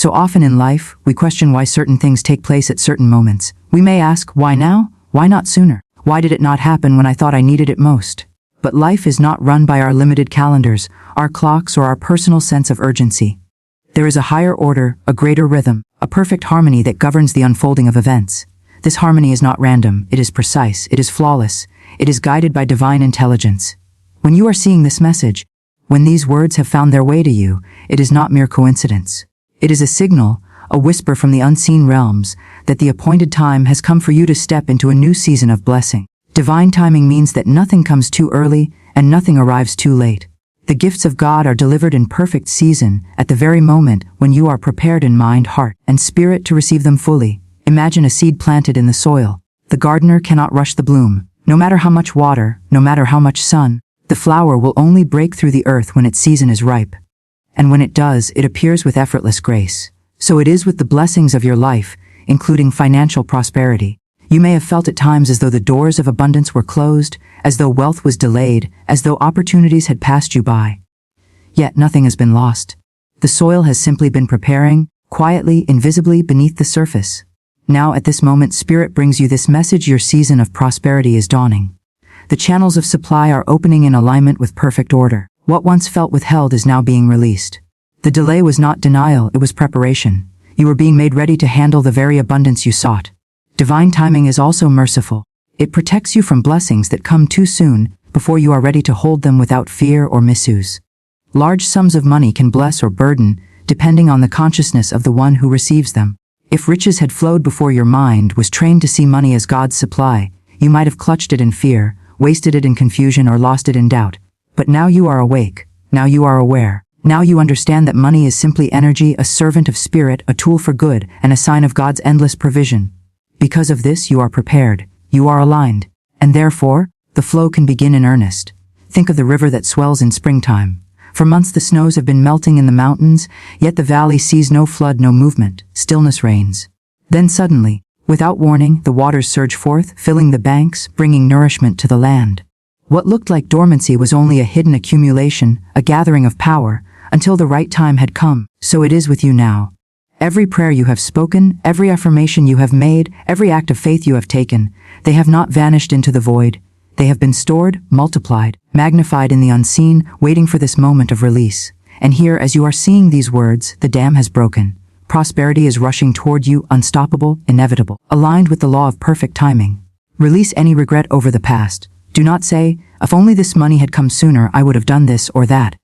So often in life, we question why certain things take place at certain moments. We may ask, why now? Why not sooner? Why did it not happen when I thought I needed it most? But life is not run by our limited calendars, our clocks, or our personal sense of urgency. There is a higher order, a greater rhythm, a perfect harmony that governs the unfolding of events. This harmony is not random, it is precise, it is flawless, it is guided by divine intelligence. When you are seeing this message, when these words have found their way to you, it is not mere coincidence. It is a signal, a whisper from the unseen realms, that the appointed time has come for you to step into a new season of blessing. Divine timing means that nothing comes too early and nothing arrives too late. The gifts of God are delivered in perfect season at the very moment when you are prepared in mind, heart, and spirit to receive them fully. Imagine a seed planted in the soil. The gardener cannot rush the bloom. No matter how much water, no matter how much sun, the flower will only break through the earth when its season is ripe. And when it does, it appears with effortless grace. So it is with the blessings of your life, including financial prosperity. You may have felt at times as though the doors of abundance were closed, as though wealth was delayed, as though opportunities had passed you by. Yet nothing has been lost. The soil has simply been preparing, quietly, invisibly beneath the surface. Now at this moment, Spirit brings you this message: your season of prosperity is dawning. The channels of supply are opening in alignment with perfect order. What once felt withheld is now being released. The delay was not denial, it was preparation. You were being made ready to handle the very abundance you sought. Divine timing is also merciful. It protects you from blessings that come too soon, before you are ready to hold them without fear or misuse. Large sums of money can bless or burden, depending on the consciousness of the one who receives them. If riches had flowed before your mind was trained to see money as God's supply, you might have clutched it in fear, wasted it in confusion, or lost it in doubt. But now you are awake, now you are aware, now you understand that money is simply energy, a servant of spirit, a tool for good, and a sign of God's endless provision. Because of this, you are prepared, you are aligned, and therefore, the flow can begin in earnest. Think of the river that swells in springtime. For months the snows have been melting in the mountains, yet the valley sees no flood, no movement, stillness reigns. Then suddenly, without warning, the waters surge forth, filling the banks, bringing nourishment to the land. What looked like dormancy was only a hidden accumulation, a gathering of power, until the right time had come. So it is with you now. Every prayer you have spoken, every affirmation you have made, every act of faith you have taken, they have not vanished into the void. They have been stored, multiplied, magnified in the unseen, waiting for this moment of release. And here, as you are seeing these words, the dam has broken. Prosperity is rushing toward you, unstoppable, inevitable, aligned with the law of perfect timing. Release any regret over the past. Do not say, if only this money had come sooner, I would have done this or that.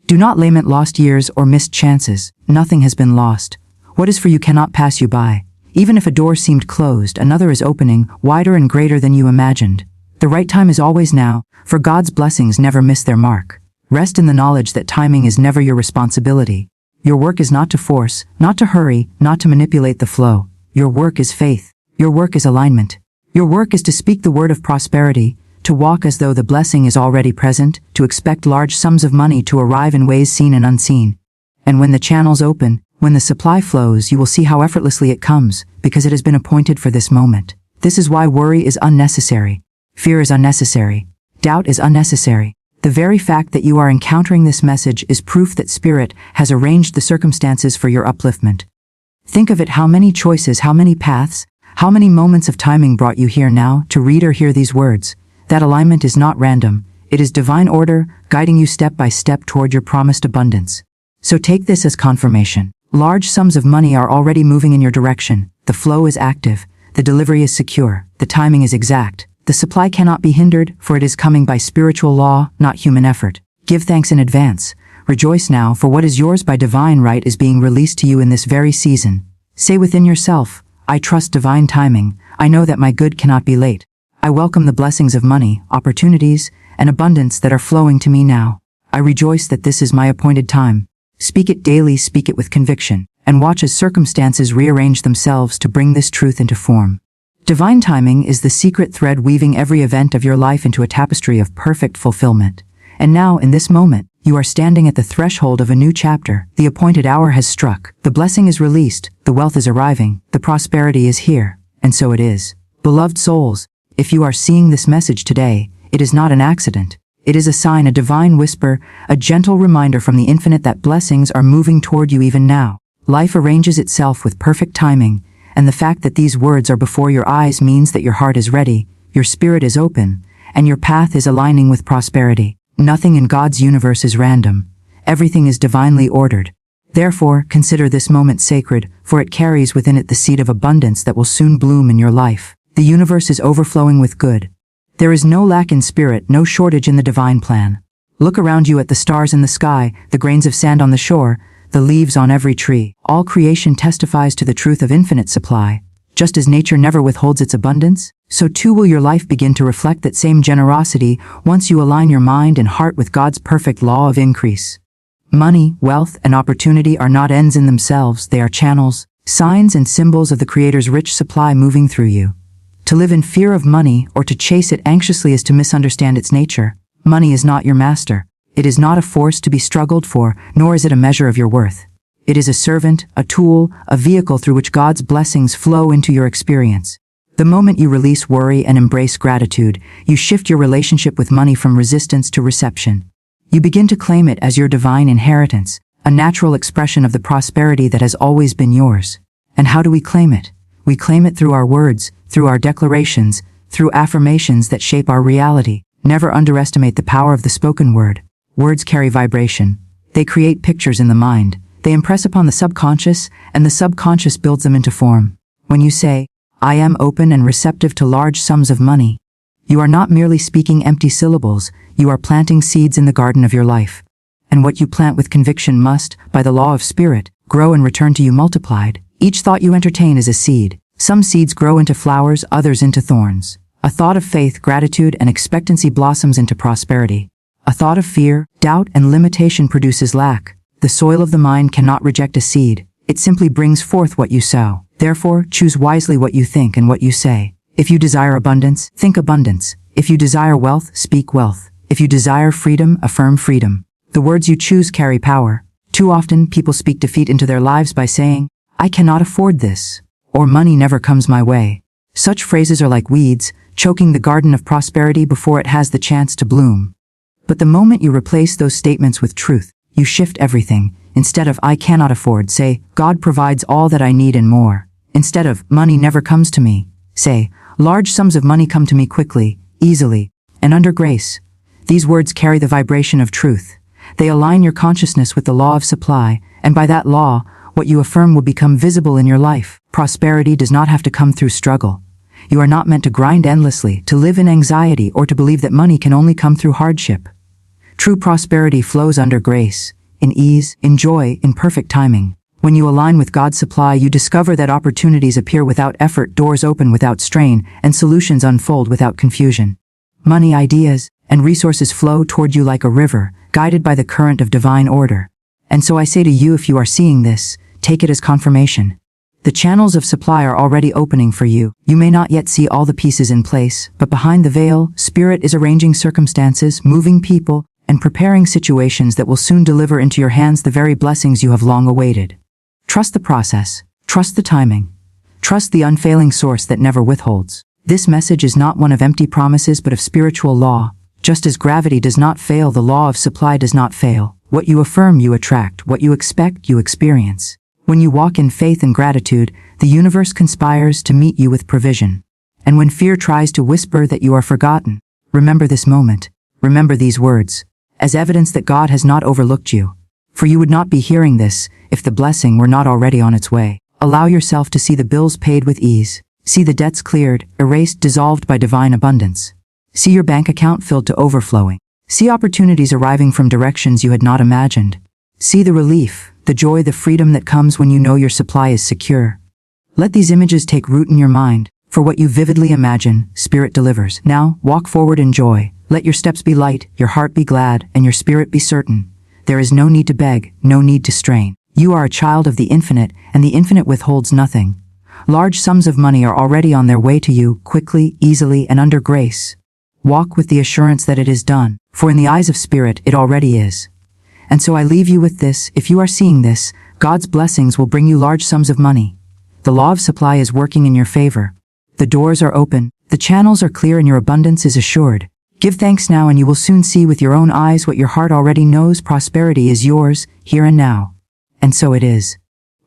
Do not lament lost years or missed chances. Nothing has been lost. What is for you cannot pass you by. Even if a door seemed closed, another is opening, wider and greater than you imagined. The right time is always now, for God's blessings never miss their mark. Rest in the knowledge that timing is never your responsibility. Your work is not to force, not to hurry, not to manipulate the flow. Your work is faith. Your work is alignment. Your work is to speak the word of prosperity, to walk as though the blessing is already present, to expect large sums of money to arrive in ways seen and unseen. And when the channels open, when the supply flows, you will see how effortlessly it comes, because it has been appointed for this moment. This is why worry is unnecessary. Fear is unnecessary. Doubt is unnecessary. The very fact that you are encountering this message is proof that Spirit has arranged the circumstances for your upliftment. Think of it: how many choices, how many paths, how many moments of timing brought you here now to read or hear these words. That alignment is not random. It is divine order, guiding you step by step toward your promised abundance. So take this as confirmation. Large sums of money are already moving in your direction. The flow is active. The delivery is secure. The timing is exact. The supply cannot be hindered, for it is coming by spiritual law, not human effort. Give thanks in advance. Rejoice now, for what is yours by divine right is being released to you in this very season. Say within yourself, I trust divine timing. I know that my good cannot be late. I welcome the blessings of money, opportunities, and abundance that are flowing to me now. I rejoice that this is my appointed time. Speak it daily, speak it with conviction, and watch as circumstances rearrange themselves to bring this truth into form. Divine timing is the secret thread weaving every event of your life into a tapestry of perfect fulfillment. And now, in this moment, you are standing at the threshold of a new chapter. The appointed hour has struck. The blessing is released. The wealth is arriving. The prosperity is here. And so it is. Beloved souls, if you are seeing this message today, it is not an accident. It is a sign, a divine whisper, a gentle reminder from the infinite that blessings are moving toward you even now. Life arranges itself with perfect timing, and the fact that these words are before your eyes means that your heart is ready, your spirit is open, and your path is aligning with prosperity. Nothing in God's universe is random. Everything is divinely ordered. Therefore, consider this moment sacred, for it carries within it the seed of abundance that will soon bloom in your life. The universe is overflowing with good. There is no lack in spirit, no shortage in the divine plan. Look around you at the stars in the sky, the grains of sand on the shore, the leaves on every tree. All creation testifies to the truth of infinite supply. Just as nature never withholds its abundance, so too will your life begin to reflect that same generosity once you align your mind and heart with God's perfect law of increase. Money, wealth, and opportunity are not ends in themselves, they are channels, signs and symbols of the Creator's rich supply moving through you. To live in fear of money or to chase it anxiously is to misunderstand its nature. Money is not your master. It is not a force to be struggled for, nor is it a measure of your worth. It is a servant, a tool, a vehicle through which God's blessings flow into your experience. The moment you release worry and embrace gratitude, you shift your relationship with money from resistance to reception. You begin to claim it as your divine inheritance, a natural expression of the prosperity that has always been yours. And how do we claim it? We claim it through our words, through our declarations, through affirmations that shape our reality. Never underestimate the power of the spoken word. Words carry vibration. They create pictures in the mind. They impress upon the subconscious, and the subconscious builds them into form. When you say, "I am open and receptive to large sums of money," you are not merely speaking empty syllables, you are planting seeds in the garden of your life. And what you plant with conviction must, by the law of spirit, grow and return to you multiplied. Each thought you entertain is a seed. Some seeds grow into flowers, others into thorns. A thought of faith, gratitude, and expectancy blossoms into prosperity. A thought of fear, doubt, and limitation produces lack. The soil of the mind cannot reject a seed. It simply brings forth what you sow. Therefore, choose wisely what you think and what you say. If you desire abundance, think abundance. If you desire wealth, speak wealth. If you desire freedom, affirm freedom. The words you choose carry power. Too often, people speak defeat into their lives by saying, "I cannot afford this," or "money never comes my way." Such phrases are like weeds, choking the garden of prosperity before it has the chance to bloom. But the moment you replace those statements with truth, you shift everything. Instead of "I cannot afford," say, "God provides all that I need and more." Instead of "money never comes to me," say, "Large sums of money come to me quickly, easily, and under grace." These words carry the vibration of truth. They align your consciousness with the law of supply, and by that law, what you affirm will become visible in your life. Prosperity does not have to come through struggle. You are not meant to grind endlessly, to live in anxiety, or to believe that money can only come through hardship. True prosperity flows under grace, in ease, in joy, in perfect timing. When you align with God's supply, you discover that opportunities appear without effort, doors open without strain, and solutions unfold without confusion. Money, ideas, and resources flow toward you like a river, guided by the current of divine order. And so I say to you, if you are seeing this, take it as confirmation. The channels of supply are already opening for you. You may not yet see all the pieces in place, but behind the veil, Spirit is arranging circumstances, moving people, and preparing situations that will soon deliver into your hands the very blessings you have long awaited. Trust the process. Trust the timing. Trust the unfailing source that never withholds. This message is not one of empty promises but of spiritual law. Just as gravity does not fail, the law of supply does not fail. What you affirm, you attract. What you expect, you experience. When you walk in faith and gratitude, the universe conspires to meet you with provision. And when fear tries to whisper that you are forgotten, remember this moment. Remember these words, as evidence that God has not overlooked you. For you would not be hearing this if the blessing were not already on its way. Allow yourself to see the bills paid with ease. See the debts cleared, erased, dissolved by divine abundance. See your bank account filled to overflowing. See opportunities arriving from directions you had not imagined. See the relief, the joy, the freedom that comes when you know your supply is secure. Let these images take root in your mind, for what you vividly imagine, Spirit delivers. Now, walk forward in joy. Let your steps be light, your heart be glad, and your spirit be certain. There is no need to beg, no need to strain. You are a child of the infinite, and the infinite withholds nothing. Large sums of money are already on their way to you, quickly, easily, and under grace. Walk with the assurance that it is done, for in the eyes of Spirit, it already is. And so I leave you with this: if you are seeing this, God's blessings will bring you large sums of money. The law of supply is working in your favor. The doors are open, the channels are clear, and your abundance is assured. Give thanks now, and you will soon see with your own eyes what your heart already knows: prosperity is yours, here and now. And so it is.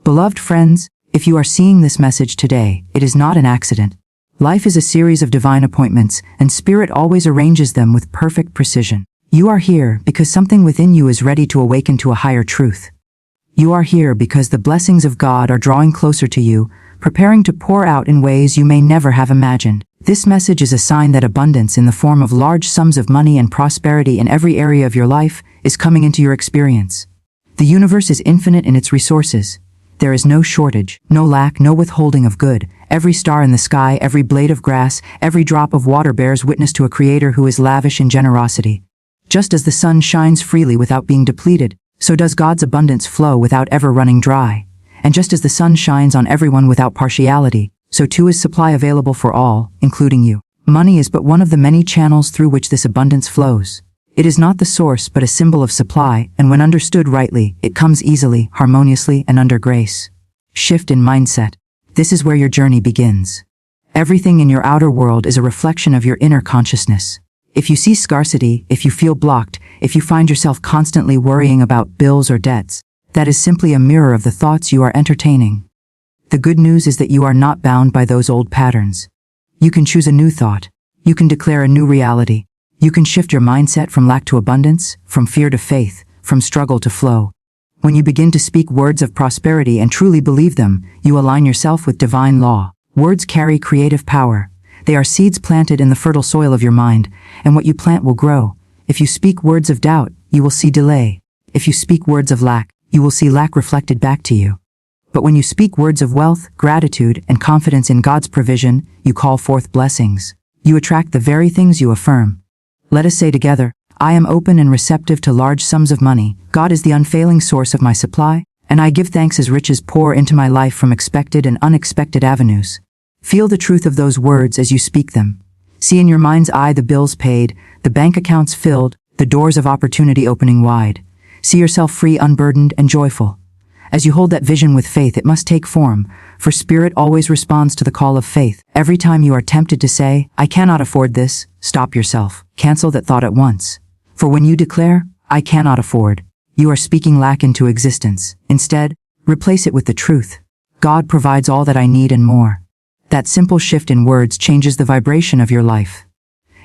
Beloved friends, if you are seeing this message today, it is not an accident. Life is a series of divine appointments, and Spirit always arranges them with perfect precision. You are here because something within you is ready to awaken to a higher truth. You are here because the blessings of God are drawing closer to you, preparing to pour out in ways you may never have imagined. This message is a sign that abundance in the form of large sums of money and prosperity in every area of your life is coming into your experience. The universe is infinite in its resources. There is no shortage, no lack, no withholding of good. Every star in the sky, every blade of grass, every drop of water bears witness to a Creator who is lavish in generosity. Just as the sun shines freely without being depleted, so does God's abundance flow without ever running dry. And just as the sun shines on everyone without partiality, so too is supply available for all, including you. Money is but one of the many channels through which this abundance flows. It is not the source but a symbol of supply, and when understood rightly, it comes easily, harmoniously, and under grace. Shift in mindset. This is where your journey begins. Everything in your outer world is a reflection of your inner consciousness. If you see scarcity, if you feel blocked, if you find yourself constantly worrying about bills or debts, that is simply a mirror of the thoughts you are entertaining. The good news is that you are not bound by those old patterns. You can choose a new thought. You can declare a new reality. You can shift your mindset from lack to abundance, from fear to faith, from struggle to flow. When you begin to speak words of prosperity and truly believe them, you align yourself with divine law. Words carry creative power. They are seeds planted in the fertile soil of your mind, and what you plant will grow. If you speak words of doubt, you will see delay. If you speak words of lack, you will see lack reflected back to you. But when you speak words of wealth, gratitude, and confidence in God's provision, you call forth blessings. You attract the very things you affirm. Let us say together, I am open and receptive to large sums of money. God is the unfailing source of my supply, and I give thanks as riches pour into my life from expected and unexpected avenues. Feel the truth of those words as you speak them. See in your mind's eye the bills paid, the bank accounts filled, the doors of opportunity opening wide. See yourself free, unburdened, and joyful. As you hold that vision with faith, it must take form, for Spirit always responds to the call of faith. Every time you are tempted to say, I cannot afford this, stop yourself. Cancel that thought at once. For when you declare, I cannot afford, you are speaking lack into existence. Instead, replace it with the truth. God provides all that I need and more. That simple shift in words changes the vibration of your life.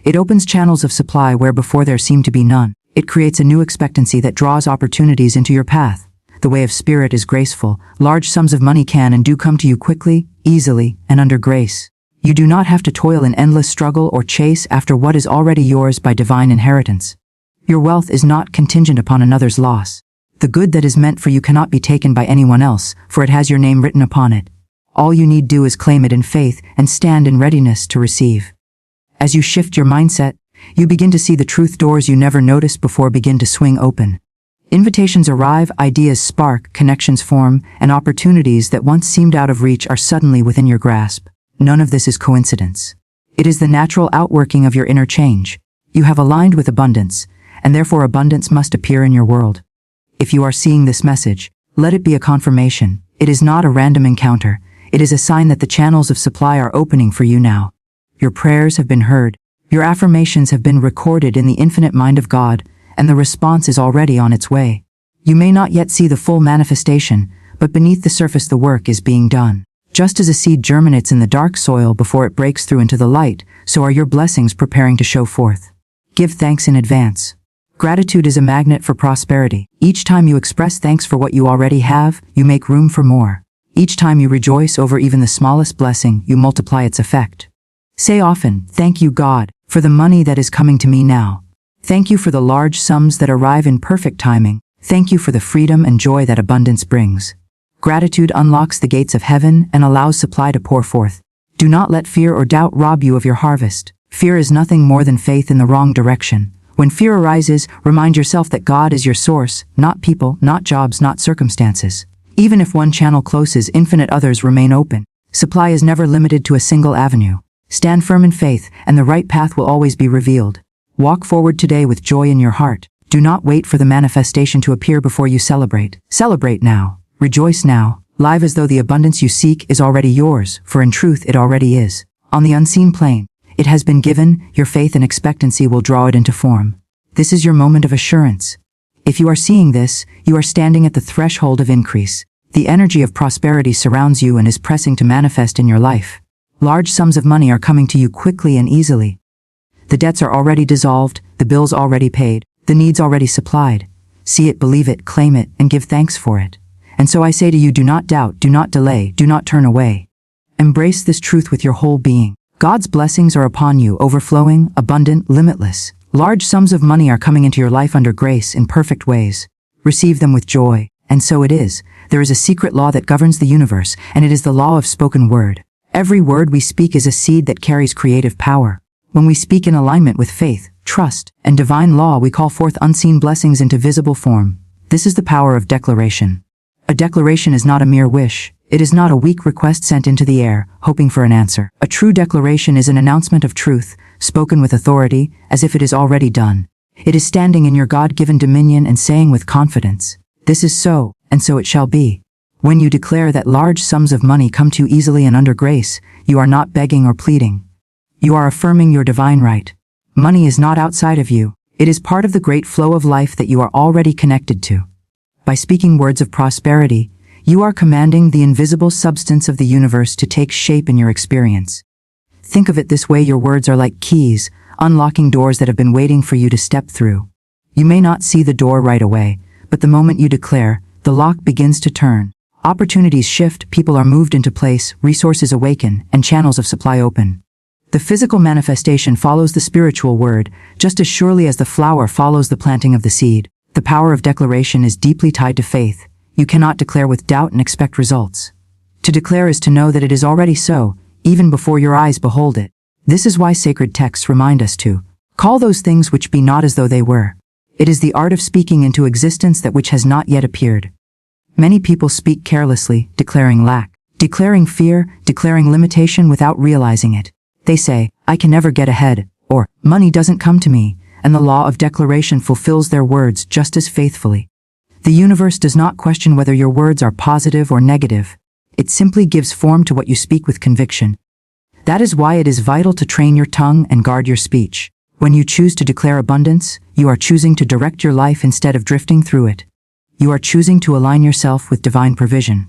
It opens channels of supply where before there seemed to be none. It creates a new expectancy that draws opportunities into your path. The way of Spirit is graceful. Large sums of money can and do come to you quickly, easily, and under grace. You do not have to toil in endless struggle or chase after what is already yours by divine inheritance. Your wealth is not contingent upon another's loss. The good that is meant for you cannot be taken by anyone else, for it has your name written upon it. All you need do is claim it in faith and stand in readiness to receive. As you shift your mindset, you begin to see the truth doors you never noticed before begin to swing open. Invitations arrive, ideas spark, connections form, and opportunities that once seemed out of reach are suddenly within your grasp. None of this is coincidence. It is the natural outworking of your inner change. You have aligned with abundance, and therefore abundance must appear in your world. If you are seeing this message, let it be a confirmation. It is not a random encounter. It is a sign that the channels of supply are opening for you now. Your prayers have been heard. Your affirmations have been recorded in the infinite mind of God, and the response is already on its way. You may not yet see the full manifestation, but beneath the surface the work is being done. Just as a seed germinates in the dark soil before it breaks through into the light, so are your blessings preparing to show forth. Give thanks in advance. Gratitude is a magnet for prosperity. Each time you express thanks for what you already have, you make room for more. Each time you rejoice over even the smallest blessing, you multiply its effect. Say often, thank you, God, for the money that is coming to me now. Thank you for the large sums that arrive in perfect timing. Thank you for the freedom and joy that abundance brings. Gratitude unlocks the gates of heaven and allows supply to pour forth. Do not let fear or doubt rob you of your harvest. Fear is nothing more than faith in the wrong direction. When fear arises, remind yourself that God is your source, not people, not jobs, not circumstances. Even if one channel closes, infinite others remain open. Supply is never limited to a single avenue. Stand firm in faith, and the right path will always be revealed. Walk forward today with joy in your heart. Do not wait for the manifestation to appear before you celebrate. Celebrate now. Rejoice now. Live as though the abundance you seek is already yours, for in truth it already is. On the unseen plane, it has been given. Your faith and expectancy will draw it into form. This is your moment of assurance. If you are seeing this, you are standing at the threshold of increase. The energy of prosperity surrounds you and is pressing to manifest in your life. Large sums of money are coming to you quickly and easily. The debts are already dissolved, the bills already paid, the needs already supplied. See it, believe it, claim it, and give thanks for it. And so I say to you, do not doubt, do not delay, do not turn away. Embrace this truth with your whole being. God's blessings are upon you, overflowing, abundant, limitless. Large sums of money are coming into your life under grace in perfect ways. Receive them with joy. And so it is. There is a secret law that governs the universe, and it is the law of spoken word. Every word we speak is a seed that carries creative power. When we speak in alignment with faith, trust, and divine law, we call forth unseen blessings into visible form. This is the power of declaration. A declaration is not a mere wish. It is not a weak request sent into the air, hoping for an answer. A true declaration is an announcement of truth, spoken with authority, as if it is already done. It is standing in your God-given dominion and saying with confidence, "This is so, and so it shall be." When you declare that large sums of money come to you easily and under grace, you are not begging or pleading. You are affirming your divine right. Money is not outside of you. It is part of the great flow of life that you are already connected to. By speaking words of prosperity, you are commanding the invisible substance of the universe to take shape in your experience. Think of it this way: your words are like keys, unlocking doors that have been waiting for you to step through. You may not see the door right away, but the moment you declare, the lock begins to turn. Opportunities shift, people are moved into place, resources awaken, and channels of supply open. The physical manifestation follows the spiritual word, just as surely as the flower follows the planting of the seed. The power of declaration is deeply tied to faith. You cannot declare with doubt and expect results. To declare is to know that it is already so, even before your eyes behold it. This is why sacred texts remind us to call those things which be not as though they were. It is the art of speaking into existence that which has not yet appeared. Many people speak carelessly, declaring lack, declaring fear, declaring limitation without realizing it. They say, "I can never get ahead," or "money doesn't come to me," and the law of declaration fulfills their words just as faithfully. The universe does not question whether your words are positive or negative. It simply gives form to what you speak with conviction. That is why it is vital to train your tongue and guard your speech. When you choose to declare abundance, you are choosing to direct your life instead of drifting through it. You are choosing to align yourself with divine provision.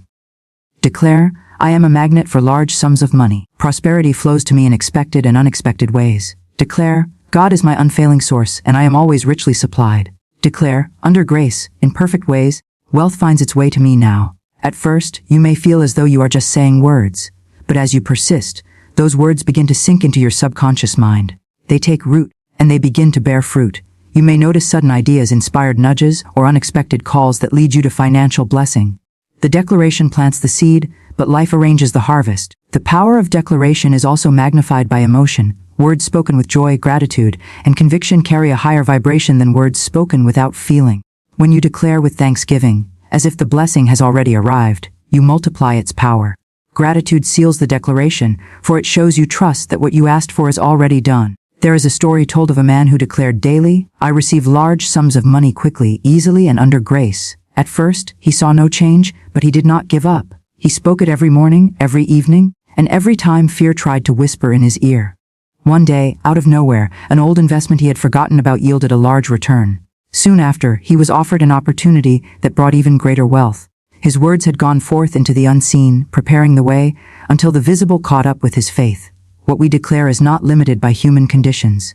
Declare, "I am a magnet for large sums of money. Prosperity flows to me in expected and unexpected ways." Declare, "God is my unfailing source, and I am always richly supplied." Declare, "Under grace, in perfect ways, wealth finds its way to me now." At first, you may feel as though you are just saying words, but as you persist, those words begin to sink into your subconscious mind. They take root, and they begin to bear fruit. You may notice sudden ideas, inspired nudges, or unexpected calls that lead you to financial blessing. The declaration plants the seed, but life arranges the harvest. The power of declaration is also magnified by emotion. Words spoken with joy, gratitude, and conviction carry a higher vibration than words spoken without feeling. When you declare with thanksgiving, as if the blessing has already arrived, you multiply its power. Gratitude seals the declaration, for it shows you trust that what you asked for is already done. There is a story told of a man who declared daily, "I receive large sums of money quickly, easily, and under grace." At first, he saw no change, but he did not give up. He spoke it every morning, every evening, and every time fear tried to whisper in his ear. One day, out of nowhere, an old investment he had forgotten about yielded a large return. Soon after, he was offered an opportunity that brought even greater wealth. His words had gone forth into the unseen, preparing the way, until the visible caught up with his faith. What we declare is not limited by human conditions.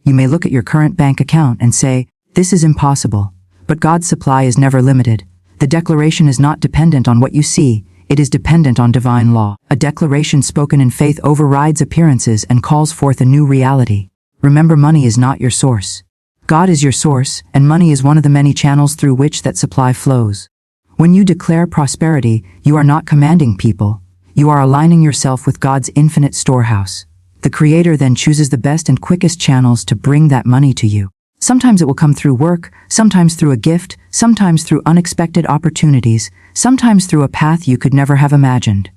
You may look at your current bank account and say, "This is impossible." But God's supply is never limited. The declaration is not dependent on what you see, it is dependent on divine law. A declaration spoken in faith overrides appearances and calls forth a new reality. Remember, money is not your source. God is your source, and money is one of the many channels through which that supply flows. When you declare prosperity, you are not commanding people. You are aligning yourself with God's infinite storehouse. The Creator then chooses the best and quickest channels to bring that money to you. Sometimes it will come through work, sometimes through a gift, sometimes through unexpected opportunities, sometimes through a path you could never have imagined.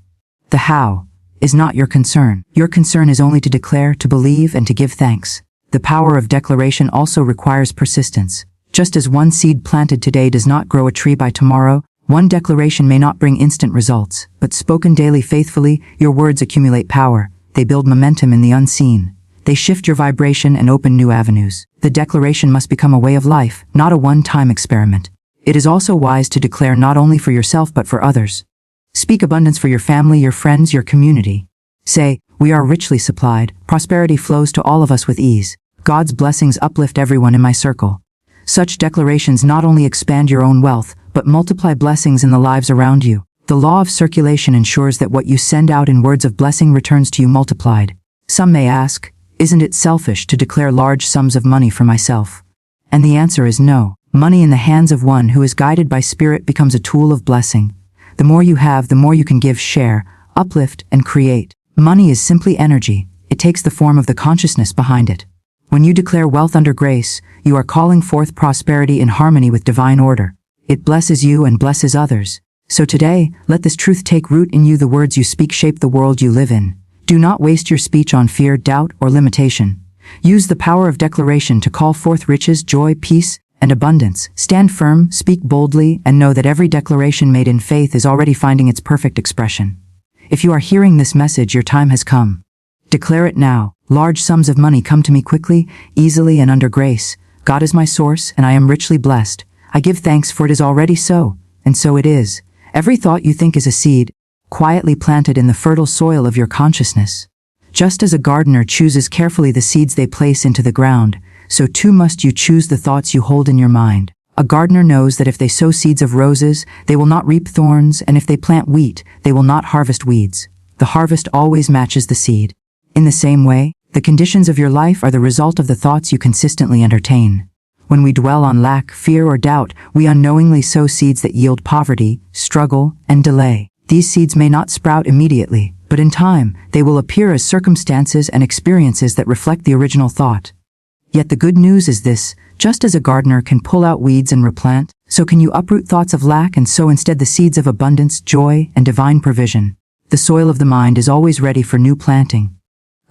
The how is not your concern. Your concern is only to declare, to believe, and to give thanks. The power of declaration also requires persistence. Just as one seed planted today does not grow a tree by tomorrow, one declaration may not bring instant results, but spoken daily faithfully, your words accumulate power. They build momentum in the unseen. They shift your vibration and open new avenues. The declaration must become a way of life, not a one-time experiment. It is also wise to declare not only for yourself but for others. Speak abundance for your family, your friends, your community. Say, "We are richly supplied, prosperity flows to all of us with ease. God's blessings uplift everyone in my circle." Such declarations not only expand your own wealth, but multiply blessings in the lives around you. The law of circulation ensures that what you send out in words of blessing returns to you multiplied. Some may ask, isn't it selfish to declare large sums of money for myself? And the answer is no. Money in the hands of one who is guided by spirit becomes a tool of blessing. The more you have, the more you can give, share, uplift, and create. Money is simply energy. It takes the form of the consciousness behind it. When you declare wealth under grace, you are calling forth prosperity in harmony with divine order. It blesses you and blesses others. So today, let this truth take root in you. The words you speak shape the world you live in. Do not waste your speech on fear, doubt, or limitation. Use the power of declaration to call forth riches, joy, peace, and abundance. Stand firm, speak boldly, and know that every declaration made in faith is already finding its perfect expression. If you are hearing this message, your time has come. Declare it now. Large sums of money come to me quickly, easily, and under grace. God is my source, and I am richly blessed. I give thanks, for it is already so, and so it is. Every thought you think is a seed, quietly planted in the fertile soil of your consciousness. Just as a gardener chooses carefully the seeds they place into the ground, so too must you choose the thoughts you hold in your mind. A gardener knows that if they sow seeds of roses, they will not reap thorns, and if they plant wheat, they will not harvest weeds. The harvest always matches the seed. In the same way, the conditions of your life are the result of the thoughts you consistently entertain. When we dwell on lack, fear, or doubt, we unknowingly sow seeds that yield poverty, struggle, and delay. These seeds may not sprout immediately, but in time, they will appear as circumstances and experiences that reflect the original thought. Yet the good news is this: just as a gardener can pull out weeds and replant, so can you uproot thoughts of lack and sow instead the seeds of abundance, joy, and divine provision. The soil of the mind is always ready for new planting.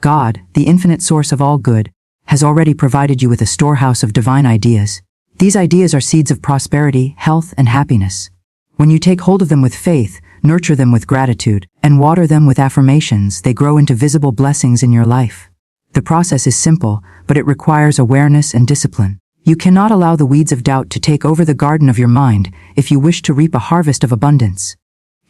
God, the infinite source of all good, has already provided you with a storehouse of divine ideas. These ideas are seeds of prosperity, health, and happiness. When you take hold of them with faith, nurture them with gratitude, and water them with affirmations, they grow into visible blessings in your life. The process is simple, but it requires awareness and discipline. You cannot allow the weeds of doubt to take over the garden of your mind if you wish to reap a harvest of abundance.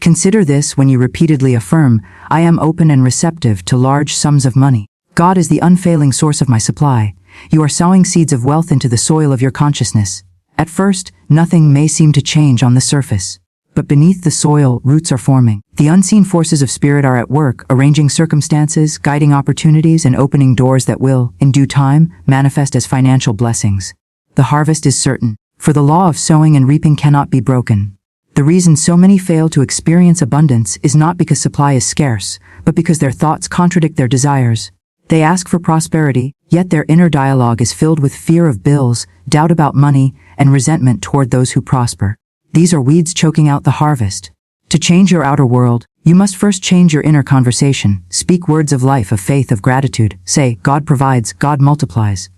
Consider this when you repeatedly affirm, "I am open and receptive to large sums of money. God is the unfailing source of my supply." You are sowing seeds of wealth into the soil of your consciousness. At first, nothing may seem to change on the surface. But beneath the soil, roots are forming. The unseen forces of spirit are at work, arranging circumstances, guiding opportunities, and opening doors that will, in due time, manifest as financial blessings. The harvest is certain, for the law of sowing and reaping cannot be broken. The reason so many fail to experience abundance is not because supply is scarce, but because their thoughts contradict their desires. They ask for prosperity, yet their inner dialogue is filled with fear of bills, doubt about money, and resentment toward those who prosper. These are weeds choking out the harvest. To change your outer world, you must first change your inner conversation. Speak words of life, of faith, of gratitude. Say, "God provides, God multiplies.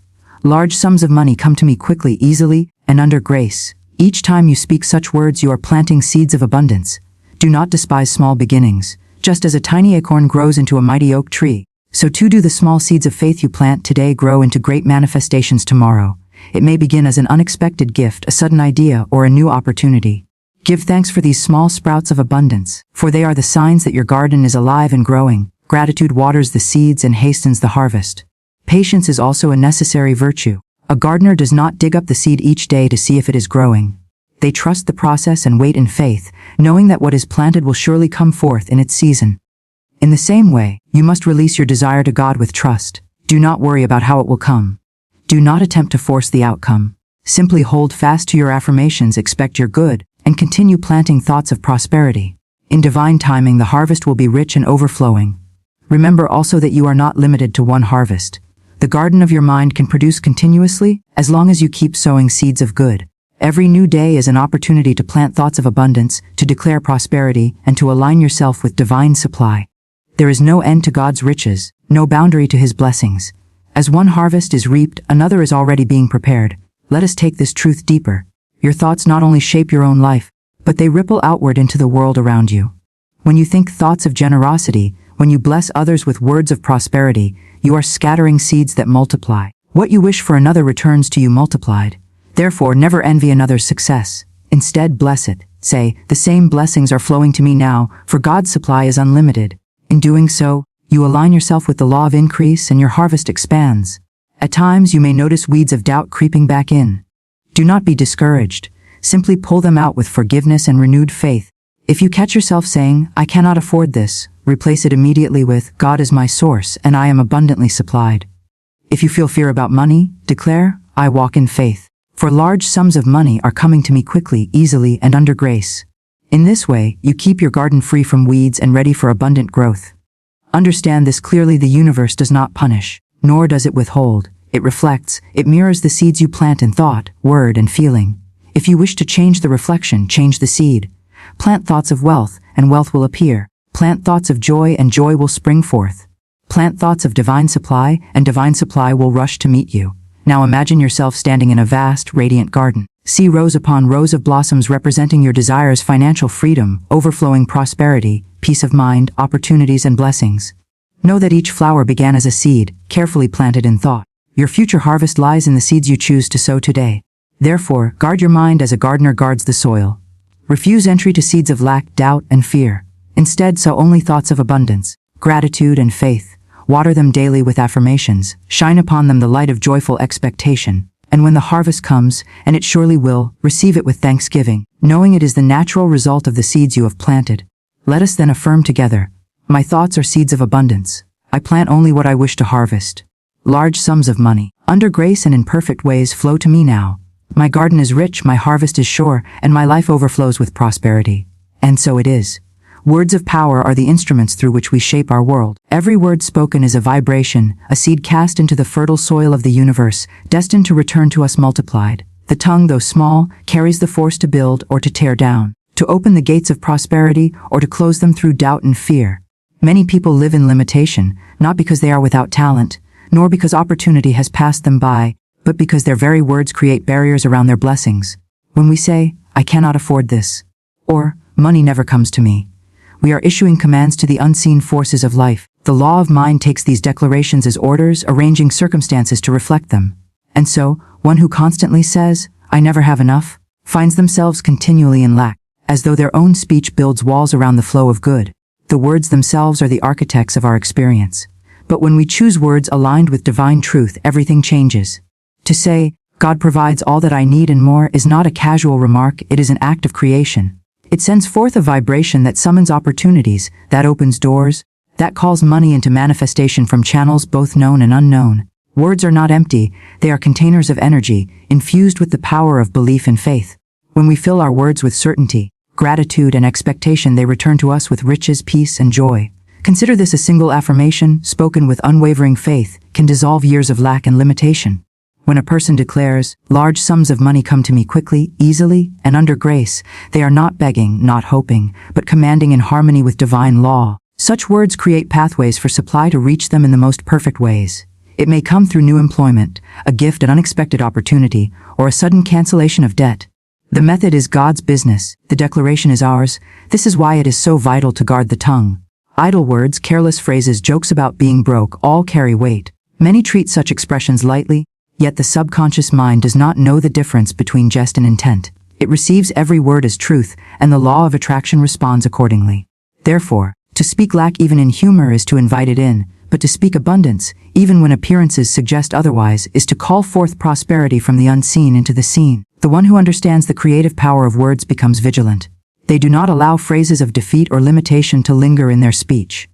Large sums of money come to me quickly, easily, and under grace." Each time you speak such words, you are planting seeds of abundance. Do not despise small beginnings. Just as a tiny acorn grows into a mighty oak tree, so too do the small seeds of faith you plant today grow into great manifestations tomorrow. It may begin as an unexpected gift, a sudden idea, or a new opportunity. Give thanks for these small sprouts of abundance, for they are the signs that your garden is alive and growing. Gratitude waters the seeds and hastens the harvest. Patience is also a necessary virtue. A gardener does not dig up the seed each day to see if it is growing. They trust the process and wait in faith, knowing that what is planted will surely come forth in its season. In the same way, you must release your desire to God with trust. Do not worry about how it will come. Do not attempt to force the outcome. Simply hold fast to your affirmations, expect your good, and continue planting thoughts of prosperity. In divine timing, the harvest will be rich and overflowing. Remember also that you are not limited to one harvest. The garden of your mind can produce continuously, as long as you keep sowing seeds of good. Every new day is an opportunity to plant thoughts of abundance, to declare prosperity, and to align yourself with divine supply. There is no end to God's riches, no boundary to His blessings. As one harvest is reaped, another is already being prepared. Let us take this truth deeper. Your thoughts not only shape your own life, but they ripple outward into the world around you. When you think thoughts of generosity, when you bless others with words of prosperity, you are scattering seeds that multiply. What you wish for another returns to you multiplied. Therefore, never envy another's success. Instead, bless it. Say, the same blessings are flowing to me now, for God's supply is unlimited. In doing so, you align yourself with the law of increase and your harvest expands. At times, you may notice weeds of doubt creeping back in. Do not be discouraged. Simply pull them out with forgiveness and renewed faith. If you catch yourself saying, I cannot afford this, replace it immediately with, God is my source and I am abundantly supplied. If you feel fear about money, declare, I walk in faith. For large sums of money are coming to me quickly, easily, and under grace. In this way, you keep your garden free from weeds and ready for abundant growth. Understand this clearly: the universe does not punish, nor does it withhold. It reflects, it mirrors the seeds you plant in thought, word, and feeling. If you wish to change the reflection, change the seed. Plant thoughts of wealth, and wealth will appear. Plant thoughts of joy, and joy will spring forth. Plant thoughts of divine supply, and divine supply will rush to meet you. Now imagine yourself standing in a vast, radiant garden. See rows upon rows of blossoms representing your desires: financial freedom, overflowing prosperity, peace of mind, opportunities, and blessings. Know that each flower began as a seed, carefully planted in thought. Your future harvest lies in the seeds you choose to sow today. Therefore, guard your mind as a gardener guards the soil. Refuse entry to seeds of lack, doubt, and fear. Instead, sow only thoughts of abundance, gratitude, and faith. Water them daily with affirmations. Shine upon them the light of joyful expectation. And when the harvest comes, and it surely will, receive it with thanksgiving, knowing it is the natural result of the seeds you have planted. Let us then affirm together, my thoughts are seeds of abundance. I plant only what I wish to harvest. Large sums of money, under grace and in perfect ways, flow to me now. My garden is rich, my harvest is sure, and my life overflows with prosperity. And so it is. Words of power are the instruments through which we shape our world. Every word spoken is a vibration, a seed cast into the fertile soil of the universe, destined to return to us multiplied. The tongue, though small, carries the force to build or to tear down, to open the gates of prosperity or to close them through doubt and fear. Many people live in limitation, not because they are without talent, nor because opportunity has passed them by, but because their very words create barriers around their blessings. When we say, I cannot afford this, or money never comes to me, we are issuing commands to the unseen forces of life. The law of mind takes these declarations as orders, arranging circumstances to reflect them. And so, one who constantly says, I never have enough, finds themselves continually in lack, as though their own speech builds walls around the flow of good. The words themselves are the architects of our experience. But when we choose words aligned with divine truth, everything changes. To say, God provides all that I need and more, is not a casual remark, it is an act of creation. It sends forth a vibration that summons opportunities, that opens doors, that calls money into manifestation from channels both known and unknown. Words are not empty, they are containers of energy, infused with the power of belief and faith. When we fill our words with certainty, gratitude, and expectation, they return to us with riches, peace, and joy. Consider this: a single affirmation, spoken with unwavering faith, can dissolve years of lack and limitation. When a person declares, large sums of money come to me quickly, easily, and under grace, they are not begging, not hoping, but commanding in harmony with divine law. Such words create pathways for supply to reach them in the most perfect ways. It may come through new employment, a gift, an unexpected opportunity, or a sudden cancellation of debt. The method is God's business, the declaration is ours. This is why it is so vital to guard the tongue. Idle words, careless phrases, jokes about being broke, all carry weight. Many treat such expressions lightly, yet the subconscious mind does not know the difference between jest and intent. It receives every word as truth, and the law of attraction responds accordingly. Therefore, to speak lack even in humor is to invite it in, but to speak abundance, even when appearances suggest otherwise, is to call forth prosperity from the unseen into the seen. The one who understands the creative power of words becomes vigilant. They do not allow phrases of defeat or limitation to linger in their speech.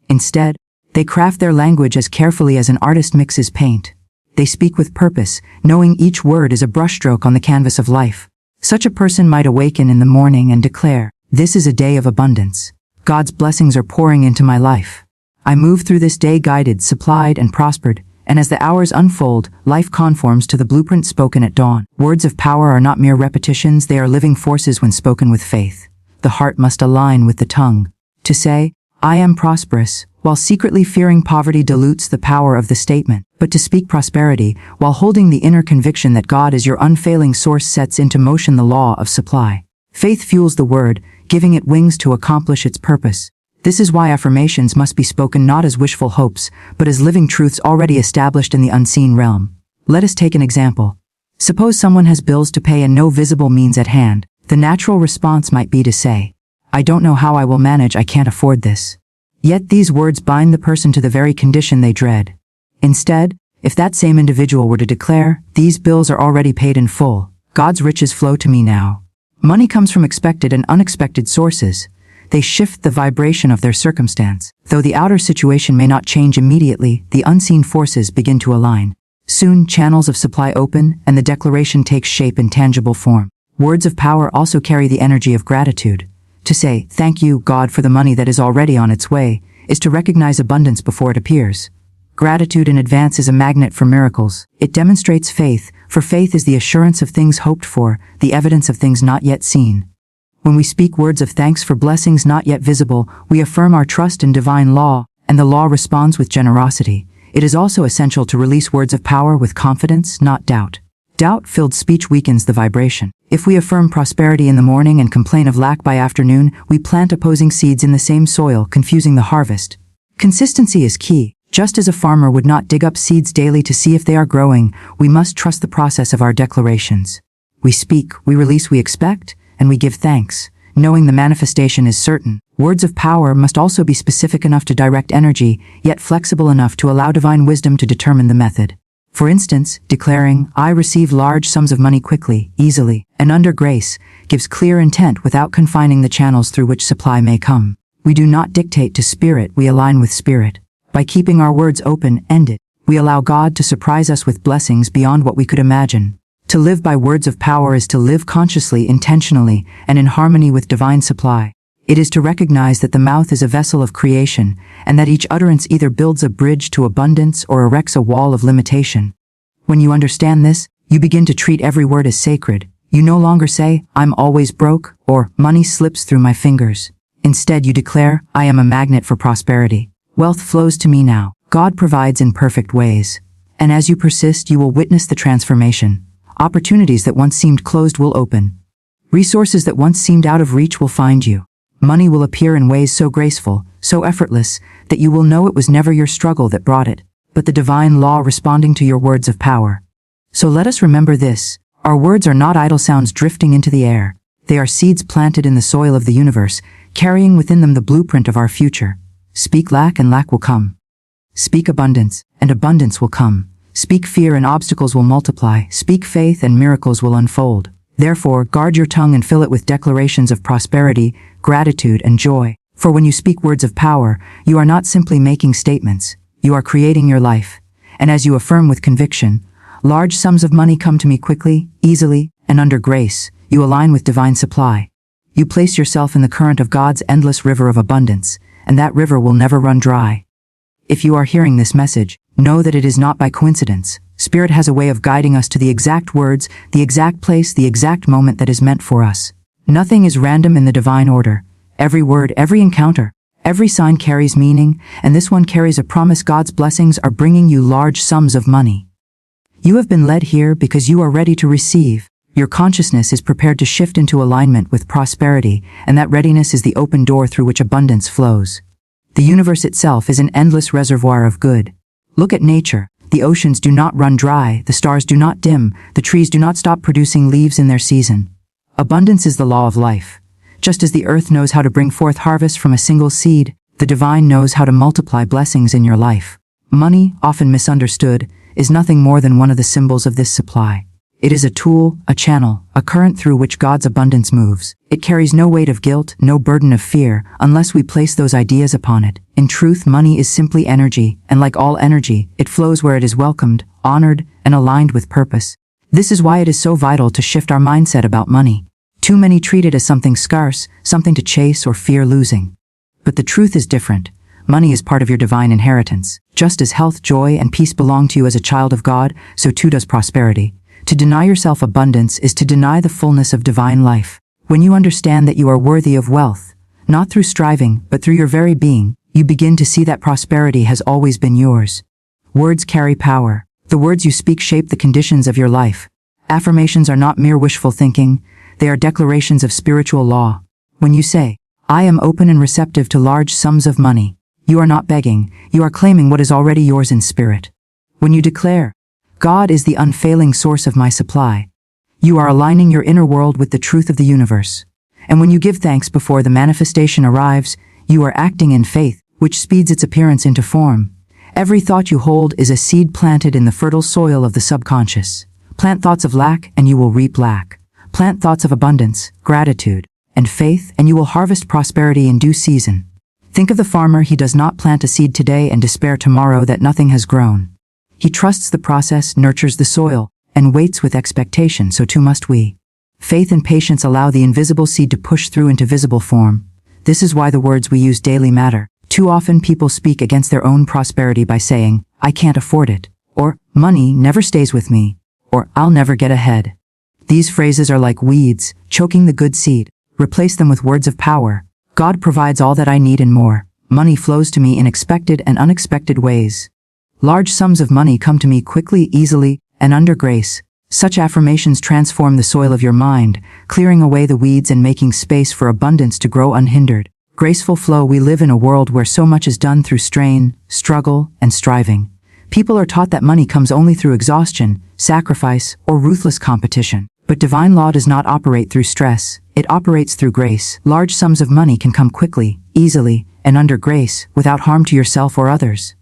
Instead, they craft their language as carefully as an artist mixes paint. They speak with purpose, knowing each word is a brushstroke on the canvas of life. Such a person might awaken in the morning and declare, "This is a day of abundance. God's blessings are pouring into my life. I move through this day guided, supplied, and prospered." And as the hours unfold, life conforms to the blueprint spoken at dawn. Words of power are not mere repetitions, they are living forces when spoken with faith. The heart must align with the tongue. To say, "I am prosperous," while secretly fearing poverty dilutes the power of the statement. But to speak prosperity, while holding the inner conviction that God is your unfailing source, sets into motion the law of supply. Faith fuels the word, giving it wings to accomplish its purpose. This is why affirmations must be spoken not as wishful hopes, but as living truths already established in the unseen realm. Let us take an example. Suppose someone has bills to pay and no visible means at hand. The natural response might be to say, "I don't know how I will manage, I can't afford this." Yet these words bind the person to the very condition they dread. Instead, if that same individual were to declare, "These bills are already paid in full. God's riches flow to me now." Money comes from expected and unexpected sources. They shift the vibration of their circumstance. Though the outer situation may not change immediately, the unseen forces begin to align. Soon, channels of supply open, and the declaration takes shape in tangible form. Words of power also carry the energy of gratitude. To say, "Thank you, God, for the money that is already on its way," is to recognize abundance before it appears. Gratitude in advance is a magnet for miracles. It demonstrates faith, for faith is the assurance of things hoped for, the evidence of things not yet seen. When we speak words of thanks for blessings not yet visible, we affirm our trust in divine law, and the law responds with generosity. It is also essential to release words of power with confidence, not doubt. Doubt-filled speech weakens the vibration. If we affirm prosperity in the morning and complain of lack by afternoon, we plant opposing seeds in the same soil, confusing the harvest. Consistency is key. Just as a farmer would not dig up seeds daily to see if they are growing, we must trust the process of our declarations. We speak, we release, we expect, and we give thanks, knowing the manifestation is certain. Words of power must also be specific enough to direct energy, yet flexible enough to allow divine wisdom to determine the method. For instance, declaring, "I receive large sums of money quickly, easily, and under grace," gives clear intent without confining the channels through which supply may come. We do not dictate to spirit, we align with spirit. By keeping our words open-ended, we allow God to surprise us with blessings beyond what we could imagine. To live by words of power is to live consciously, intentionally, and in harmony with divine supply. It is to recognize that the mouth is a vessel of creation, and that each utterance either builds a bridge to abundance or erects a wall of limitation. When you understand this, you begin to treat every word as sacred. You no longer say, "I'm always broke," or "money slips through my fingers." Instead, you declare, "I am a magnet for prosperity. Wealth flows to me now. God provides in perfect ways." And as you persist, you will witness the transformation. Opportunities that once seemed closed will open. Resources that once seemed out of reach will find you. Money will appear in ways so graceful, so effortless, that you will know it was never your struggle that brought it, but the divine law responding to your words of power. So let us remember this. Our words are not idle sounds drifting into the air. They are seeds planted in the soil of the universe, carrying within them the blueprint of our future. Speak lack and lack will come. Speak abundance, and abundance will come. Speak fear and obstacles will multiply. Speak faith and miracles will unfold. Therefore, guard your tongue and fill it with declarations of prosperity, gratitude, and joy. For when you speak words of power, you are not simply making statements. You are creating your life. And as you affirm with conviction, "Large sums of money come to me quickly, easily, and under grace," you align with divine supply. You place yourself in the current of God's endless river of abundance, and that river will never run dry. If you are hearing this message, know that it is not by coincidence. Spirit has a way of guiding us to the exact words, the exact place, the exact moment that is meant for us. Nothing is random in the divine order. Every word, every encounter, every sign carries meaning, and this one carries a promise. God's blessings are bringing you large sums of money. You have been led here because you are ready to receive. Your consciousness is prepared to shift into alignment with prosperity, and that readiness is the open door through which abundance flows. The universe itself is an endless reservoir of good. Look at nature. The oceans do not run dry, the stars do not dim, the trees do not stop producing leaves in their season. Abundance is the law of life. Just as the earth knows how to bring forth harvest from a single seed, the divine knows how to multiply blessings in your life. Money, often misunderstood, is nothing more than one of the symbols of this supply. It is a tool, a channel, a current through which God's abundance moves. It carries no weight of guilt, no burden of fear, unless we place those ideas upon it. In truth, money is simply energy, and like all energy, it flows where it is welcomed, honored, and aligned with purpose. This is why it is so vital to shift our mindset about money. Too many treat it as something scarce, something to chase or fear losing. But the truth is different. Money is part of your divine inheritance. Just as health, joy, and peace belong to you as a child of God, so too does prosperity. To deny yourself abundance is to deny the fullness of divine life. When you understand that you are worthy of wealth, not through striving, but through your very being, you begin to see that prosperity has always been yours. Words carry power. The words you speak shape the conditions of your life. Affirmations are not mere wishful thinking, they are declarations of spiritual law. When you say, "I am open and receptive to large sums of money," you are not begging, you are claiming what is already yours in spirit. When you declare, "God is the unfailing source of my supply," You are aligning your inner world with the truth of the universe. And when you give thanks before the manifestation arrives, you are acting in faith, which speeds its appearance into form. Every thought you hold is a seed planted in the fertile soil of the subconscious. Plant thoughts of lack and you will reap lack. Plant thoughts of abundance, gratitude, and faith and you will harvest prosperity in due season. Think of the farmer. He does not plant a seed today and despair tomorrow that nothing has grown. He trusts the process, nurtures the soil, and waits with expectation, so too must we. Faith and patience allow the invisible seed to push through into visible form. This is why the words we use daily matter. Too often people speak against their own prosperity by saying, "I can't afford it," or "money never stays with me," or "I'll never get ahead." These phrases are like weeds, choking the good seed. Replace them with words of power. God provides all that I need and more. Money flows to me in expected and unexpected ways. Large sums of money come to me quickly, easily, and under grace. Such affirmations transform the soil of your mind, clearing away the weeds and making space for abundance to grow unhindered. Graceful flow. We live in a world where so much is done through strain, struggle, and striving. People are taught that money comes only through exhaustion, sacrifice, or ruthless competition. But divine law does not operate through stress, it operates through grace. Large sums of money can come quickly, easily, and under grace, without harm to yourself or others.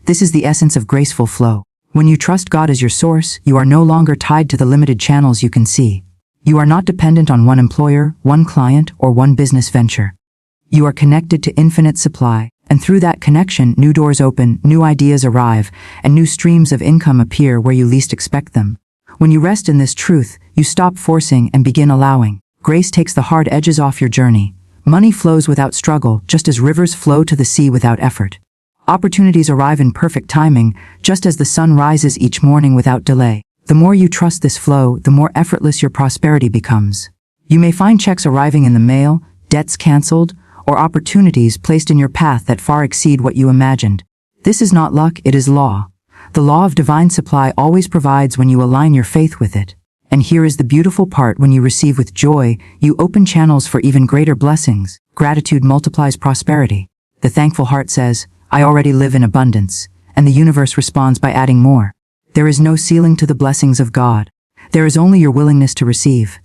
This is the essence of graceful flow. When you trust God as your source, you are no longer tied to the limited channels you can see. You are not dependent on one employer, one client, or one business venture. You are connected to infinite supply, and through that connection, new doors open, new ideas arrive, and new streams of income appear where you least expect them. When you rest in this truth, you stop forcing and begin allowing. Grace takes the hard edges off your journey. Money flows without struggle, just as rivers flow to the sea without effort. Opportunities arrive in perfect timing, just as the sun rises each morning without delay. The more you trust this flow, the more effortless your prosperity becomes. You may find checks arriving in the mail, debts canceled, or opportunities placed in your path that far exceed what you imagined. This is not luck, it is law. The law of divine supply always provides when you align your faith with it. And here is the beautiful part: when you receive with joy, you open channels for even greater blessings. Gratitude multiplies prosperity. The thankful heart says, "I already live in abundance," and the universe responds by adding more. There is no ceiling to the blessings of God. There is only your willingness to receive.